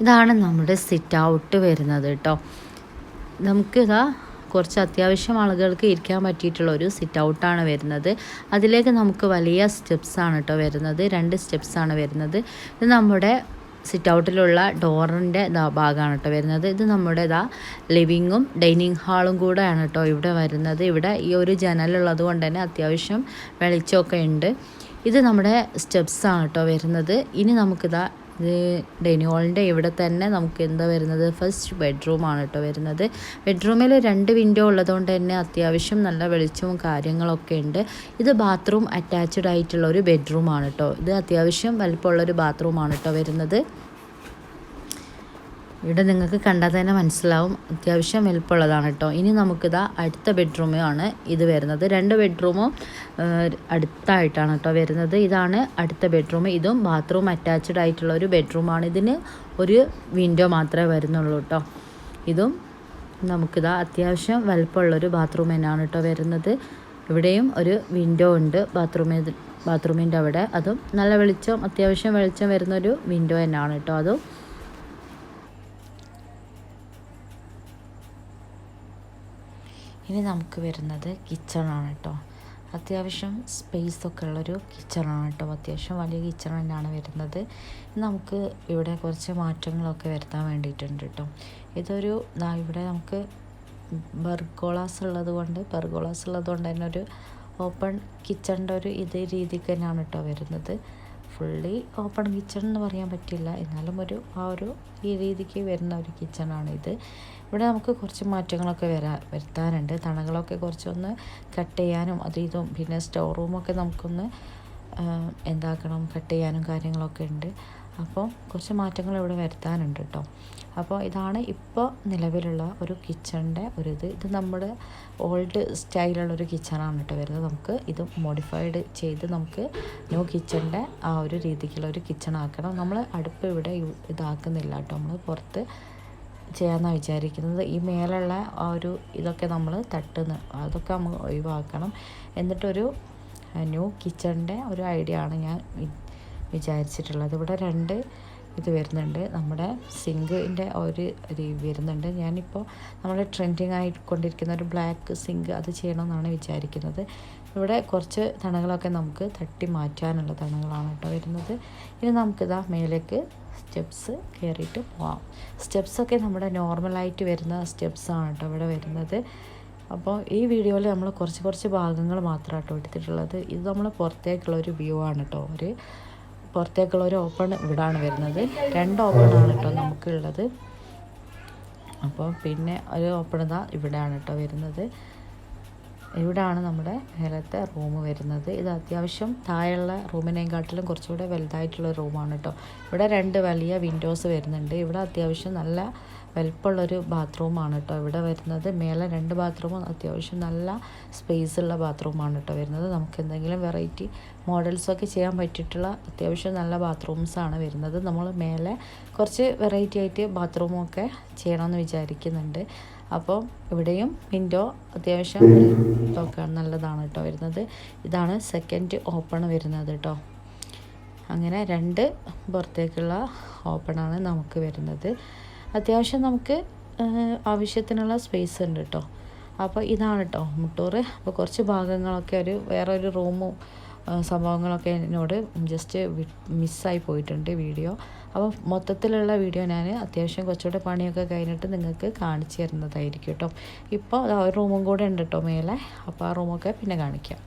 ഇതാണ് നമ്മുടെ sit out വരുന്നത് കേട്ടോ. നമുക്കിതാ കുറച്ച് അത്യാവശ്യം ആളുകൾക്ക് ഇരിക്കാൻ പറ്റിയിട്ടുള്ള ഒരു സിറ്റ് ഔട്ടാണ് വരുന്നത്. അതിലേക്ക് നമുക്ക് വലിയ സ്റ്റെപ്സാണ് കേട്ടോ വരുന്നത്, 2 സ്റ്റെപ്സാണ് വരുന്നത്. ഇത് നമ്മുടെ സിറ്റ് ഔട്ടിലുള്ള ഡോറിൻ്റെ ഭാഗമാണ് കേട്ടോ വരുന്നത്. ഇത് നമ്മുടെ ലിവിങ്ങും ഡൈനിങ് ഹാളും കൂടെയാണ് കേട്ടോ ഇവിടെ വരുന്നത്. ഇവിടെ ഈ ഒരു ജനലുള്ളത് കൊണ്ട് തന്നെ അത്യാവശ്യം വെളിച്ചമൊക്കെ ഉണ്ട്. ഇത് നമ്മുടെ സ്റ്റെപ്സാണ് കേട്ടോ വരുന്നത്. ഇനി നമുക്കിത് ഡൈനിങ് ഹാളിൻ്റെ ഇവിടെ തന്നെ നമുക്ക് എന്താ വരുന്നത്, ഫസ്റ്റ് ബെഡ്റൂമാണ് കേട്ടോ വരുന്നത്. ബെഡ്റൂമിൽ 2 വിൻഡോ ഉള്ളതുകൊണ്ട് തന്നെ അത്യാവശ്യം നല്ല വെളിച്ചവും കാര്യങ്ങളൊക്കെ ഉണ്ട്. ഇത് ബാത്റൂം അറ്റാച്ച്ഡ് ആയിട്ടുള്ള ഒരു ബെഡ്റൂമാണ് കേട്ടോ. ഇത് അത്യാവശ്യം വലിപ്പമുള്ളൊരു ബാത്റൂമാണ് കേട്ടോ വരുന്നത്. ഇവിടെ നിങ്ങൾക്ക് കണ്ടാൽ തന്നെ മനസ്സിലാവും അത്യാവശ്യം വലുപ്പമുള്ളതാണ് കേട്ടോ. ഇനി നമുക്കിതാ അടുത്ത ബെഡ്റൂമാണ് ഇത് വരുന്നത്. 2 ബെഡ്റൂമും അടുത്തായിട്ടാണ് കേട്ടോ വരുന്നത്. ഇതാണ് അടുത്ത ബെഡ്റൂം. ഇതും ബാത്റൂം അറ്റാച്ച്ഡ് ആയിട്ടുള്ള ഒരു ബെഡ്റൂമാണ്. ഇതിന് ഒരു വിൻഡോ മാത്രമേ വരുന്നുള്ളൂ കേട്ടോ. ഇതും നമുക്കിതാ അത്യാവശ്യം വലുപ്പമുള്ളൊരു ബാത്റൂം തന്നെയാണ് കേട്ടോ വരുന്നത്. ഇവിടെയും ഒരു വിൻഡോ ഉണ്ട് ബാത്റൂമിൻ്റെ അവിടെ. അതും നല്ല വെളിച്ചം, അത്യാവശ്യം വെളിച്ചം വരുന്നൊരു വിൻഡോ തന്നെയാണ് കേട്ടോ. അതും ഇനി നമുക്ക് വരുന്നത് കിച്ചണാണ് കേട്ടോ. അത്യാവശ്യം സ്പേസൊക്കെ ഉള്ളൊരു കിച്ചണാണ് കേട്ടോ. അത്യാവശ്യം വലിയ കിച്ചൺ തന്നെയാണ് വരുന്നത്. നമുക്ക് ഇവിടെ കുറച്ച് മാറ്റങ്ങളൊക്കെ വരുത്താൻ വേണ്ടിയിട്ടുണ്ട് കേട്ടോ. ഇതൊരു ഇവിടെ നമുക്ക് പെർഗോളാസ് ഉള്ളത് കൊണ്ട് തന്നെ ഒരു ഓപ്പൺ കിച്ചണിൻ്റെ ഒരു ഇതേ രീതിക്ക് തന്നെയാണ് കേട്ടോ വരുന്നത്. ഫുള്ളി ഓപ്പൺ കിച്ചൺ എന്ന് പറയാൻ പറ്റില്ല, എന്നാലും ഈ രീതിക്ക് വരുന്ന ഒരു കിച്ചണാണ് ഇത്. ഇവിടെ നമുക്ക് കുറച്ച് മാറ്റങ്ങളൊക്കെ വരുത്താനുണ്ട്. തണകളൊക്കെ കുറച്ചൊന്ന് കട്ട് ചെയ്യാനും ഇതും പിന്നെ സ്റ്റോർ റൂമൊക്കെ നമുക്കൊന്ന് കട്ട് ചെയ്യാനും കാര്യങ്ങളൊക്കെ ഉണ്ട്. അപ്പോൾ കുറച്ച് മാറ്റങ്ങൾ ഇവിടെ വരുത്താനുണ്ട് കേട്ടോ. അപ്പോൾ ഇതാണ് ഇപ്പോൾ നിലവിലുള്ള ഒരു കിച്ചണിൻ്റെ ഇത് നമ്മുടെ ഓൾഡ് സ്റ്റൈലുള്ളൊരു കിച്ചണാണ് കേട്ടോ വരുന്നത്. നമുക്ക് ഇത് മോഡിഫൈഡ് ചെയ്ത് നമുക്ക് ന്യൂ കിച്ചണിൻ്റെ ആ ഒരു രീതിക്കുള്ള ഒരു കിച്ചൺ ആക്കണം. നമ്മൾ അടുപ്പ് ഇവിടെ ഇതാക്കുന്നില്ല കേട്ടോ. നമ്മൾ പുറത്ത് ചെയ്യാമെന്നാണ് വിചാരിക്കുന്നത്. ഈ മേലുള്ള ആ ഒരു ഇതൊക്കെ നമ്മൾ അതൊക്കെ നമ്മൾ ഒഴിവാക്കണം. എന്നിട്ടൊരു ന്യൂ കിച്ചണിൻ്റെ ഒരു ഐഡിയ ആണ് ഞാൻ വിചാരിച്ചിട്ടുള്ളത്. ഇവിടെ 2 ഇത് വരുന്നുണ്ട്. നമ്മുടെ സിങ്കിൻ്റെ ഒരു വരുന്നുണ്ട്. ഞാനിപ്പോൾ നമ്മുടെ ട്രെൻഡിങ് ആയിക്കൊണ്ടിരിക്കുന്ന ഒരു ബ്ലാക്ക് സിങ്ക് അത് ചെയ്യണമെന്നാണ് വിചാരിക്കുന്നത്. ഇവിടെ കുറച്ച് തണകളൊക്കെ നമുക്ക് തട്ടി മാറ്റാനുള്ള തണകളാണ് കേട്ടോ വരുന്നത്. ഇനി നമുക്കിതാ മേലേക്ക് സ്റ്റെപ്സ് കയറിയിട്ട് പോവാം. സ്റ്റെപ്സൊക്കെ നമ്മുടെ നോർമലായിട്ട് വരുന്ന സ്റ്റെപ്സാണ് കേട്ടോ ഇവിടെ വരുന്നത്. അപ്പോൾ ഈ വീഡിയോയിൽ നമ്മൾ കുറച്ച് ഭാഗങ്ങൾ മാത്രമാണ് കേട്ടോ എടുത്തിട്ടുള്ളത്. ഇത് നമ്മൾ പുറത്തേക്കുള്ള ഒരു വ്യൂ ആണ് കേട്ടോ. പുറത്തേക്കുള്ള ഒരു ഓപ്പൺ ഇവിടാണ് വരുന്നത്. 2 ഓപ്പണാണ് കേട്ടോ നമുക്കുള്ളത്. അപ്പോൾ പിന്നെ ഒരു ഓപ്പൺ ഇവിടെയാണ് കേട്ടോ വരുന്നത്. ഇവിടെയാണ് നമ്മുടെ മേലത്തെ റൂം വരുന്നത്. ഇത് അത്യാവശ്യം താഴെയുള്ള റൂമിനെക്കാട്ടിലും കുറച്ചുകൂടെ വലുതായിട്ടുള്ള റൂമാണ് കേട്ടോ. ഇവിടെ 2 വലിയ വിൻഡോസ് വരുന്നുണ്ട്. ഇവിടെ അത്യാവശ്യം നല്ല വലുപ്പമുള്ളൊരു ബാത്റൂമാണ് കേട്ടോ ഇവിടെ വരുന്നത്. മേലെ 2 ബാത്റൂമും അത്യാവശ്യം നല്ല സ്പേസ് ഉള്ള ബാത്റൂമാണ് കേട്ടോ വരുന്നത്. നമുക്ക് എന്തെങ്കിലും വെറൈറ്റി മോഡൽസൊക്കെ ചെയ്യാൻ പറ്റിയിട്ടുള്ള അത്യാവശ്യം നല്ല ബാത്റൂംസാണ് വരുന്നത്. നമ്മൾ മേലെ കുറച്ച് വെറൈറ്റി ആയിട്ട് ബാത്റൂമൊക്കെ ചെയ്യണമെന്ന് വിചാരിക്കുന്നുണ്ട്. അപ്പോൾ ഇവിടെയും വിൻഡോ അത്യാവശ്യം ഒക്കെ നല്ലതാണ് കേട്ടോ വരുന്നത്. ഇതാണ് സെക്കൻഡ് ഓപ്പൺ വരുന്നത് കേട്ടോ. അങ്ങനെ 2 പുറത്തേക്കുള്ള ഓപ്പണാണ് നമുക്ക് വരുന്നത്. അത്യാവശ്യം നമുക്ക് ആവശ്യത്തിനുള്ള സ്പേസ് ഉണ്ട് കേട്ടോ. അപ്പോൾ ഇതാണ് കേട്ടോ മുട്ടൂറ്. അപ്പോൾ കുറച്ച് ഭാഗങ്ങളൊക്കെ വേറൊരു റൂമും സംഭവങ്ങളൊക്കെ എന്നോട് ജസ്റ്റ് മിസ്സായി പോയിട്ടുണ്ട് വീഡിയോ. അപ്പോൾ മൊത്തത്തിലുള്ള വീഡിയോ ഞാൻ അത്യാവശ്യം കുറച്ചുകൂടെ പണിയൊക്കെ കഴിഞ്ഞിട്ട് നിങ്ങൾക്ക് കാണിച്ചു തരുന്നതായിരിക്കും കേട്ടോ. ഇപ്പോൾ ഒരു റൂമും കൂടെ ഉണ്ട് കേട്ടോ മേലെ. അപ്പോൾ ആ റൂമൊക്കെ പിന്നെ കാണിക്കാം.